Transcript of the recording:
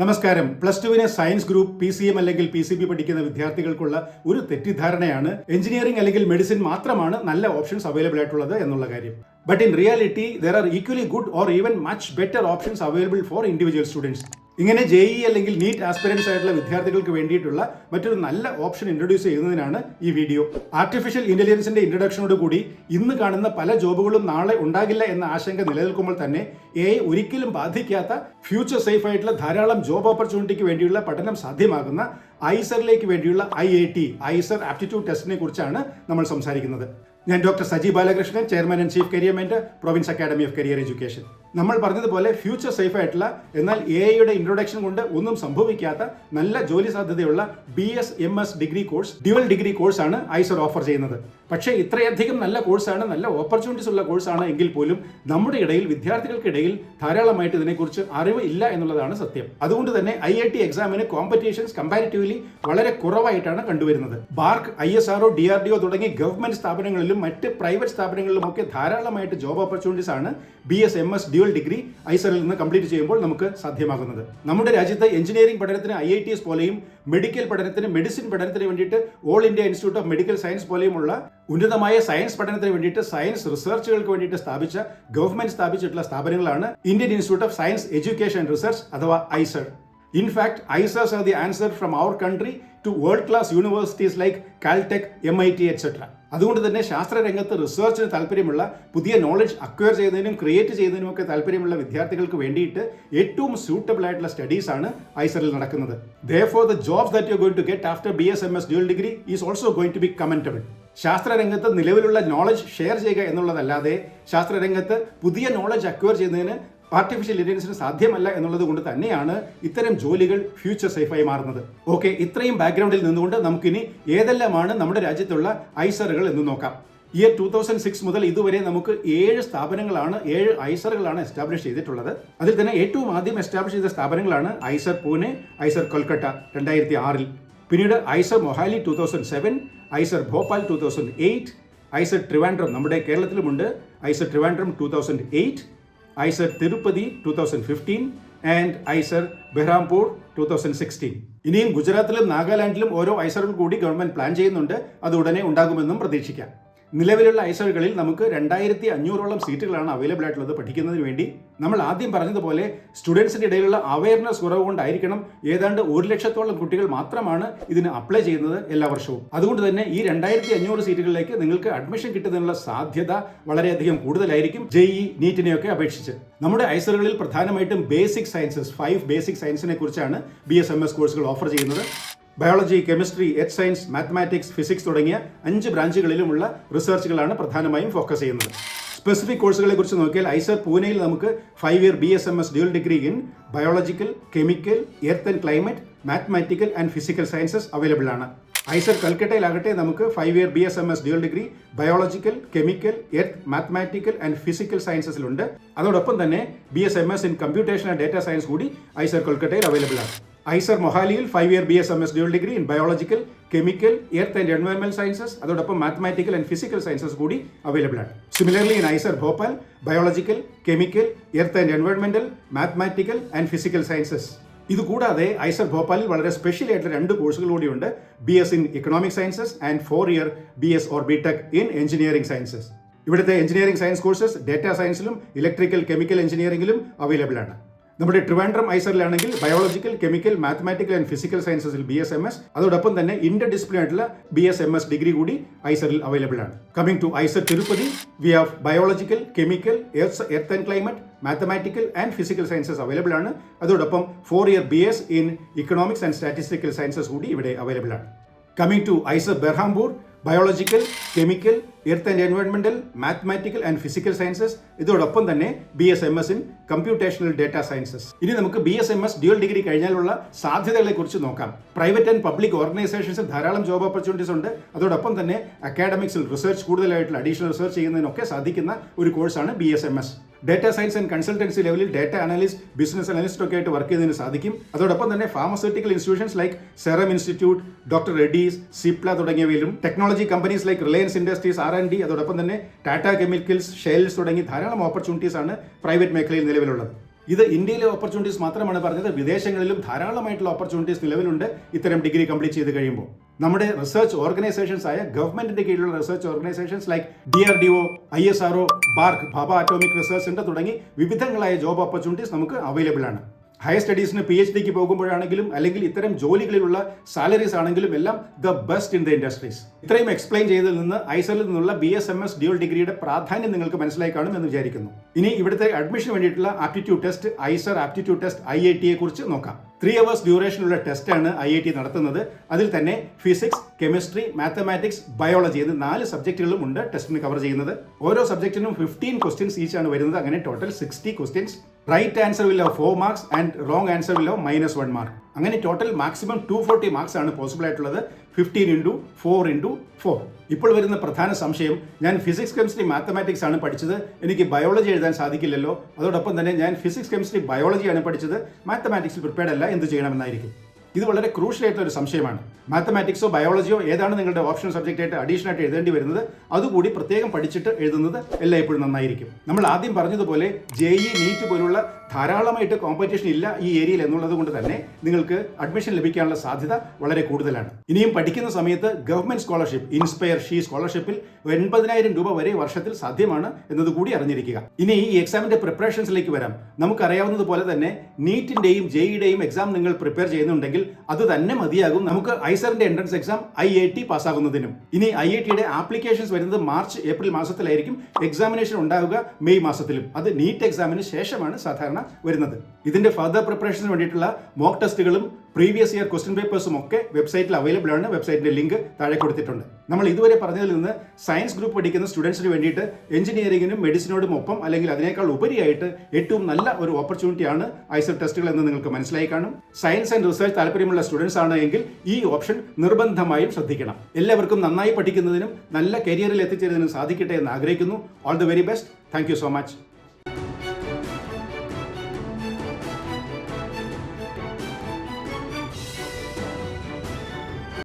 നമസ്കാരം. പ്ലസ് ടുവിന് science group, PCM അല്ലെങ്കിൽ PCB പഠിക്കുന്ന വിദ്യാർത്ഥികൾക്കുള്ള ഒരു തെറ്റിദ്ധാരണയാണ് എഞ്ചിനീയറിംഗ് അല്ലെങ്കിൽ മെഡിസിൻ മാത്രമാണ് നല്ല ഓപ്ഷൻസ് അവൈലബിൾ ആയിട്ടുള്ളത് എന്നുള്ള കാര്യം. But in reality there are equally good or even much better options available for individual students. ഇങ്ങനെ JEE അല്ലെങ്കിൽ നീറ്റ് ആസ്പിരൻസ് ആയിട്ടുള്ള വിദ്യാർത്ഥികൾക്ക് വേണ്ടിയിട്ടുള്ള മറ്റൊരു നല്ല ഓപ്ഷൻ ഇൻട്രൊഡ്യൂസ് ചെയ്യുന്നതിനാണ് ഈ വീഡിയോ. ആർട്ടിഫിഷ്യൽ ഇന്റലിജൻസിന്റെ ഇൻട്രൊഡക്ഷനോട് കൂടി ഇന്ന് കാണുന്ന പല ജോബുകളും നാളെ ഉണ്ടാകില്ല എന്ന ആശങ്ക നിലനിൽക്കുമ്പോൾ തന്നെ AI ഒരിക്കലും ബാധിക്കാത്ത ഫ്യൂച്ചർ സേഫ് ആയിട്ടുള്ള ധാരാളം ജോബ് ഓപ്പർച്യൂണിറ്റിക്ക് വേണ്ടിയുള്ള പഠനം സാധ്യമാകുന്ന ഐസറിലേക്ക് വേണ്ടിയുള്ള ഐസർ ആപ്റ്റിറ്റ്യൂഡ് ടെസ്റ്റിനെ കുറിച്ചാണ് നമ്മൾ സംസാരിക്കുന്നത്. ഞാൻ doctor Saji Balakrishnan, chairman and chief career mentor, province academy of career education. നമ്മൾ പറഞ്ഞതുപോലെ ഫ്യൂച്ചർ സേഫ് ആയിട്ടുള്ള എന്നാൽ AIയുടെ ഇൻട്രൊഡക്ഷൻ കൊണ്ട് ഒന്നും സംഭവിക്കാത്ത നല്ല ജോലി സാധ്യതയുള്ള BS-MS degree course, dual degree കോഴ്സാണ് ഐസർ ഓഫർ ചെയ്യുന്നത്. പക്ഷേ ഇത്രയധികം നല്ല കോഴ്സാണ്, നല്ല ഓപ്പർച്യൂണിറ്റീസ് ഉള്ള കോഴ്സാണ് എങ്കിൽ പോലും നമ്മുടെ ഇടയിൽ, വിദ്യാർത്ഥികൾക്കിടയിൽ ധാരാളമായിട്ട് ഇതിനെക്കുറിച്ച് അറിവ് ഇല്ല എന്നുള്ളതാണ് സത്യം. അതുകൊണ്ട് തന്നെ IIT എക്സാമിന് കോമ്പറ്റീഷൻസ് കമ്പാരിറ്റീവ്ലി വളരെ കുറവായിട്ടാണ് കണ്ടുവരുന്നത്. ബാർക്ക്, ISRO, DRDO തുടങ്ങിയ ഗവൺമെന്റ് സ്ഥാപനങ്ങളിലും മറ്റ് പ്രൈവറ്റ് സ്ഥാപനങ്ങളിലും ഒക്കെ ധാരാളമായിട്ട് ജോബ് ഓപ്പർച്യൂണിറ്റീസ് ആണ് BS-MS ഡ്യുവൽ ഡിഗ്രി ഐസറിൽ നിന്ന് കംപ്ലീറ്റ് ചെയ്യുമ്പോൾ നമുക്ക് സാധ്യമാകുന്നത്. നമ്മുടെ രാജ്യത്ത് എഞ്ചിനീയറിംഗ് പഠനത്തിന് IITs പോലെയും മെഡിക്കൽ പഠനത്തിന്, മെഡിസിൻ പഠനത്തിന് വേണ്ടിയിട്ട് all India institute of medical science പോലെയുമുള്ള ഉന്നതമായ സയൻസ് പഠനത്തിന് വേണ്ടിയിട്ട്, സയൻസ് റിസർച്ചുകൾക്ക് വേണ്ടിയിട്ട് ഗവൺമെന്റ് സ്ഥാപിച്ചിട്ടുള്ള സ്ഥാപനങ്ങളാണ് Indian institute of science education and research അഥവാ IISER. In fact, ISRs are the answer from our country to world-class universities like Caltech, MIT, etc. അതുകൊണ്ട് തന്നെ ശാസ്ത്രരംഗത്ത് റിസർച്ചിന് താല്പര്യമുള്ള, പുതിയ നോളജ് അക്വയർ ചെയ്യുന്നതിനും ക്രിയേറ്റ് ചെയ്യുന്നതിനും ഒക്കെ താല്പര്യമുള്ള വിദ്യാർത്ഥികൾക്ക് വേണ്ടിയിട്ട് ഏറ്റവും സ്യൂട്ടബിൾ ആയിട്ടുള്ള സ്റ്റഡീസ് ആണ് ഐസറിൽ നടക്കുന്നത്. Therefore, the jobs that you are going to get after BS-MS dual degree is also going to be commendable. ശാസ്ത്രരംഗത്ത് നിലവിലുള്ള നോളജ് ഷെയർ ചെയ്യുക എന്നുള്ളതല്ലാതെ ശാസ്ത്രരംഗത്ത് പുതിയ നോളജ് അക്വയർ ചെയ്യുന്നതിന് ആർട്ടിഫിഷ്യൽ ഇന്റലിജൻസിന് സാധ്യമല്ല എന്നുള്ളത് കൊണ്ട് തന്നെയാണ് ഇത്തരം ജോലികൾ ഫ്യൂച്ചർ സേഫായി മാറുന്നത്. ഓക്കെ, ഇത്രയും ബാക്ക്ഗ്രൗണ്ടിൽ നിന്നുകൊണ്ട് നമുക്കിനി ഏതെല്ലാമാണ് നമ്മുടെ രാജ്യത്തുള്ള ഐസറുകൾ എന്ന് നോക്കാം. ഇയർ 2006 മുതൽ ഇതുവരെ നമുക്ക് 7 സ്ഥാപനങ്ങളാണ്, 7 ഐസറുകളാണ് എസ്റ്റാബ്ലിഷ് ചെയ്തിട്ടുള്ളത്. അതിൽ തന്നെ ഏറ്റവും ആദ്യം എസ്റ്റാബ്ലിഷ് ചെയ്ത സ്ഥാപനങ്ങളാണ് ഐസർ പൂനെ, ഐസർ കൊൽക്കട്ട 2006, പിന്നീട് IISER Mohali 2007, IISER Bhopal 2008, IISER Trivandrum നമ്മുടെ കേരളത്തിലുമുണ്ട്, IISER Trivandrum 2008, IISER Tirupati 2015 and IISER Berhampur 2016. ഇനിയും ഗുജറാത്തിലും നാഗാലാൻഡിലും ഓരോ ഐസറുകൾ കൂടി ഗവൺമെന്റ് പ്ലാൻ ചെയ്യുന്നുണ്ട്. അത് ഉടനെ ഉണ്ടാകുമെന്നും പ്രതീക്ഷിക്കാം. നിലവിലുള്ള ഐസറുകളിൽ നമുക്ക് 2500ഓളം സീറ്റുകളാണ് അവൈലബിൾ ആയിട്ടുള്ളത് പഠിക്കുന്നതിന് വേണ്ടി. നമ്മൾ ആദ്യം പറഞ്ഞതുപോലെ സ്റ്റുഡൻസിന്റെ ഇടയിലുള്ള അവയർനെസ് കുറവ് കൊണ്ടായിരിക്കണം ഏതാണ്ട് 100,000-ഓളം കുട്ടികൾ മാത്രമാണ് ഇതിന് അപ്ലൈ ചെയ്യുന്നത് എല്ലാ വർഷവും. അതുകൊണ്ട് തന്നെ ഈ 2500 സീറ്റുകളിലേക്ക് നിങ്ങൾക്ക് അഡ്മിഷൻ കിട്ടുന്നതിനുള്ള സാധ്യത വളരെയധികം കൂടുതലായിരിക്കും JEE, നീറ്റിനെയൊക്കെ അപേക്ഷിച്ച്. നമ്മുടെ ഐസറുകളിൽ പ്രധാനമായിട്ടും ബേസിക് സയൻസസ്, 5 ബേസിക് സയൻസിനെ കുറിച്ചാണ് BS-MS കോഴ്സുകൾ ഓഫർ ചെയ്യുന്നത്. Biology, chemistry, earth science, mathematics, physics തുടങ്ങിയ 5 ബ്രാഞ്ചുകളിലുമുള്ള റിസർച്ചുകളാണ് പ്രധാനമായും ഫോക്കസ് ചെയ്യുന്നത്. സ്പെസിഫിക് കോഴ്സുകളെ കുറിച്ച് നോക്കിയാൽ ഐസർ പൂനെയിൽ നമുക്ക് 5 year BS-MS dual degree in biological, chemical, earth and climate, mathematical and physical sciences available ആണ്. ഐസർ കൽക്കട്ടയിലാകട്ടെ നമുക്ക് 5 year BS-MS dual degree biological, chemical, earth, mathematical and physical സയൻസസിലുണ്ട്. അതോടൊപ്പം തന്നെ BS-MS in computation and data science കൂടി IISER കൊൽക്കട്ടയിൽ available ആണ്. IISER മൊഹാലിയിൽ 5 year BS-MS dual degree in biological, chemical, earth and എൻവയോൺമെന്റൽ സയൻസസ്, അതോടൊപ്പം മാത്തമാറ്റിക്കൽ ആൻഡ് ഫിസിക്കൽ സയൻസസ് കൂടി അവൈലബിൾ ആണ്. Similarly in IISER Bhopal biological, chemical, earth and എൻവയോൺമെന്റൽ, mathematical and physical sciences. ഇതുകൂടാതെ ഐസർ ഭോപ്പാലിൽ വളരെ സ്പെഷ്യൽ ആയിട്ടുള്ള 2 കോഴ്സുകൾ കൂടിയുണ്ട്. BS in economic sciences and 4 year BS or BTech in engineering sciences. ഇവിടുത്തെ എഞ്ചിനീയറിംഗ് സയൻസ് കോഴ്സസ് ഡേറ്റാ സയൻസിലും ഇലക്ട്രിക്കൽ കെമിക്കൽ എഞ്ചിനീയറിംഗിലും അവൈലബിൾ ആണ്. നമ്മുടെ ട്രിവാൻഡ്രം ഐസറിലാണെങ്കിൽ biological, chemical, mathematical and physical സയൻസസിൽ BS-MS, അതോടൊപ്പം തന്നെ ഇന്റർ ഡിസിപ്ലിൻ ആയിട്ടുള്ള BS-MS ഡിഗ്രി കൂടി ഐസറിൽ അവൈലബിൾ ആണ്. Coming to IISER Tirupati, we have biological, chemical, earth and climate, mathematical and physical sciences available ആണ്. അതോടൊപ്പം 4 year BS in economics and statistical sciences കൂടി ഇവിടെ അവൈലബിൾ ആണ്. Coming to IISER Berhampur, biological, chemical, earth and എൻവയോൺമെന്റൽ, mathematical and physical sciences, ഇതോടൊപ്പം തന്നെ BS-MS in computational data sciences. ഇനി നമുക്ക് BS-MS ഡ്യുവൽ ഡിഗ്രി കഴിഞ്ഞാലുള്ള സാധ്യതകളെ കുറിച്ച് നോക്കാം. പ്രൈവറ്റ് ആൻഡ് പബ്ലിക് ഓർഗനൈസേഷൻസിൽ ധാരാളം ജോബ് ഓപ്പർച്യൂണിറ്റീസ് ഉണ്ട്. അതോടൊപ്പം തന്നെ അക്കാഡമിക്സിൽ റിസർച്ച് കൂടുതലായിട്ടുള്ള അഡീഷണൽ റിസർച്ച് ചെയ്യുന്നതിനൊക്കെ സാധിക്കുന്ന ഒരു കോഴ്സാണ് BS-MS. Data science and consultancy ലെവലിൽ ഡേറ്റ അനലിസ്റ്റ്, ബിസിനസ് അനലിസ്റ്റ് ഒക്കെ ആയിട്ട് വർക്ക് ചെയ്യുന്നതിന് സാധിക്കും. അതോടൊപ്പം തന്നെ pharmaceutical institutions like Serum Institute, doctor Reddy's, Cipla തുടങ്ങിയവയിലും, technology companies like Reliance Industries, R&D, അതോടൊപ്പം തന്നെ ടാറ്റ കെമിക്കൽസ്, ഷെൽസ് തുടങ്ങി ധാരാളം ഓപ്പർച്യൂണിറ്റീസ് ആണ് പ്രൈവറ്റ് മേഖലയിൽ നിലവിലുള്ളത്. ഇത് ഇന്ത്യയിലെ ഓപ്പർച്യൂണിറ്റീസ് മാത്രമാണ് പറഞ്ഞത്. വിദേശങ്ങളിലും ധാരാളമായിട്ടുള്ള ഓപ്പർച്യൂണിറ്റീസ് നിലവിലുണ്ട് ഇത്തരം ഡിഗ്രി കംപ്ലീറ്റ് ചെയ്ത് കഴിയുമ്പോൾ. നമ്മുടെ റിസർച്ച് ഓർഗനൈസേഷൻസ് ആയ ഗവൺമെന്റിന്റെ കീഴിലുള്ള research organisations like DRDO, ISRO, BARC, Bhabha atomic research centre തുടങ്ങി വിവിധങ്ങളായ ജോബ് ഓപ്പർച്യൂണിറ്റീസ് നമുക്ക് അവൈലബിൾ ആണ്. ഹയർ സ്റ്റഡീസിന് PhDക്ക് പോകുമ്പോഴാണെങ്കിലും അല്ലെങ്കിൽ ഇത്തരം ജോലികളിലുള്ള സാലറീസ് ആണെങ്കിലും എല്ലാം the best in the industries. ഇത്രയും എക്സ്പ്ലെയിൻ ചെയ്തതിൽ നിന്ന് ഐസറിൽ നിന്നുള്ള BSMS ഡ്യുവൽ ഡിഗ്രിയുടെ പ്രാധാന്യം നിങ്ങൾക്ക് മനസ്സിലായി കാണും എന്ന് വിചാരിക്കുന്നു. ഇനി ഇവിടുത്തെ അഡ്മിഷന് വേണ്ടിയിട്ടുള്ള aptitude test, IISER aptitude test IIT കുറിച്ച് നോക്കാം. 3 hours ഡ്യൂറേഷനുള്ള ടെസ്റ്റാണ് IIT നടത്തുന്നത്. അതിൽ തന്നെ ഫിസിക്സ്, കെമിസ്ട്രി, മാത്തമാറ്റിക്സ്, ബയോളജി എന്ന് 4 സബ്ജക്റ്റുകളും ഉണ്ട് ടെസ്റ്റിന് കവർ ചെയ്യുന്നത്. ഓരോ സബ്ജക്റ്റിനും 15 ക്വസ്റ്റ്യൻസ് ഈച്ച് ആണ് വരുന്നത്. അങ്ങനെ total 60 questions. Right answer will have 4 marks and wrong answer will have -1 mark. അങ്ങനെ ടോട്ടൽ മാക്സിമം 240 മാർക്സ് ആണ് പോസിബിൾ ആയിട്ടുള്ളത്. 15 into 4 into 4. ഇപ്പോൾ വരുന്ന പ്രധാന സംശയം, ഞാൻ ഫിസിക്സ്, കെമിസ്ട്രി, മാത്തമാറ്റിക്സ് ആണ് പഠിച്ചത്, എനിക്ക് ബയോളജി എഴുതാൻ സാധിക്കില്ലല്ലോ, അതോടൊപ്പം തന്നെ ഞാൻ ഫിസിക്സ്, കെമിസ്ട്രി, ബയോളജിയാണ് പഠിച്ചത്, മാത്തമാറ്റിക്സിൽ പ്രിപ്പയർഡ് അല്ല, എന്ത് ചെയ്യണമെന്നായിരിക്കും. ഇത് വളരെ ക്രൂഷ്യൽ ആയിട്ടുള്ള ഒരു സംശയമാണ്. മാത്തമാറ്റിക്സോ ബയോളജിയോ ഏതാണ് നിങ്ങളുടെ ഓപ്ഷൻ സബ്ജക്റ്റ് ആയിട്ട് അഡീഷണൽ ആയിട്ട് എഴുതേണ്ടി വരുന്നത്, അതുകൂടി പ്രത്യേകം പഠിച്ചിട്ട് എഴുതുന്നത് എല്ലായ്പ്പോഴും നന്നായിരിക്കും. നമ്മൾ ആദ്യം പറഞ്ഞതുപോലെ JEE, NEET പോലുള്ള ധാരാളമായിട്ട് കോമ്പറ്റീഷൻ ഇല്ല ഈ ഏരിയയിൽ എന്നുള്ളത് കൊണ്ട് തന്നെ നിങ്ങൾക്ക് അഡ്മിഷൻ ലഭിക്കാനുള്ള സാധ്യത വളരെ കൂടുതലാണ്. ഇനിയും പഠിക്കുന്ന സമയത്ത് ഗവൺമെന്റ് സ്കോളർഷിപ്പ്, ഇൻസ്പയർ ഷീ സ്കോളർഷിപ്പിൽ 80,000 രൂപ വരെ വർഷത്തിൽ സാധ്യമാണ് എന്നതുകൂടി അറിഞ്ഞിരിക്കുക. ഇനി ഈ എക്സാമിന്റെ പ്രിപ്പറേഷൻസിലേക്ക് വരാം. നമുക്കറിയാവുന്നതുപോലെ തന്നെ നീറ്റിന്റെയും JEEയുടെയും എക്സാം നിങ്ങൾ പ്രിപ്പയർ ചെയ്യുന്നുണ്ടെങ്കിൽ അത് തന്നെ മതിയാകും നമുക്ക് ഐസറിന്റെ എൻട്രൻസ് എക്സാം IIT പാസ്സാകുന്നതിനും. ഇനി IITയുടെ ആപ്ലിക്കേഷൻസ് വരുന്നത് മാർച്ച്, ഏപ്രിൽ മാസത്തിലായിരിക്കും. എക്സാമിനേഷൻ ഉണ്ടാവുക മെയ് മാസത്തിലും. അത് നീറ്റ് എക്സാമിന് ശേഷമാണ് സാധാരണ വരുന്നത്. ഇതിന്റെ ഫർദർ പ്രിപ്പറേഷന് വേണ്ടിയിട്ടുള്ള മോക്ക് ടെസ്റ്റുകളും പ്രീവിയസ് ഇയർ ക്വസ്റ്റ്യൻ പേപ്പേഴ്സും ഒക്കെ വെബ്സൈറ്റിൽ അവൈലബിൾ ആണ്. വെബ്സൈറ്റിന്റെ ലിങ്ക് താഴെ കൊടുത്തിട്ടുണ്ട്. നമ്മൾ ഇതുവരെ പറഞ്ഞതിൽ നിന്ന് സയൻസ് ഗ്രൂപ്പ് പഠിക്കുന്ന സ്റ്റുഡൻസിന് വേണ്ടിയിട്ട് എഞ്ചിനീയറിംഗിനും മെഡിസിനോടും ഒപ്പം അല്ലെങ്കിൽ അതിനേക്കാൾ ഉപരിയായിട്ട് ഏറ്റവും നല്ല ഒരു ഓപ്പർച്യൂണിറ്റിയാണ് ഐസർ ടെസ്റ്റുകൾ എന്ന് നിങ്ങൾക്ക് മനസ്സിലായി കാണും. സയൻസ് ആൻഡ് റിസർച്ച് താല്പര്യമുള്ള സ്റ്റുഡൻസ് ആണ് എങ്കിൽ ഈ ഓപ്ഷൻ നിർബന്ധമായും ശ്രദ്ധിക്കണം. എല്ലാവർക്കും നന്നായി പഠിക്കുന്നതിനും നല്ല കരിയറിൽ എത്തിച്ചേരുന്നതിനും സാധിക്കട്ടെ എന്ന് ആഗ്രഹിക്കുന്നു. All the very best. Thank you so much.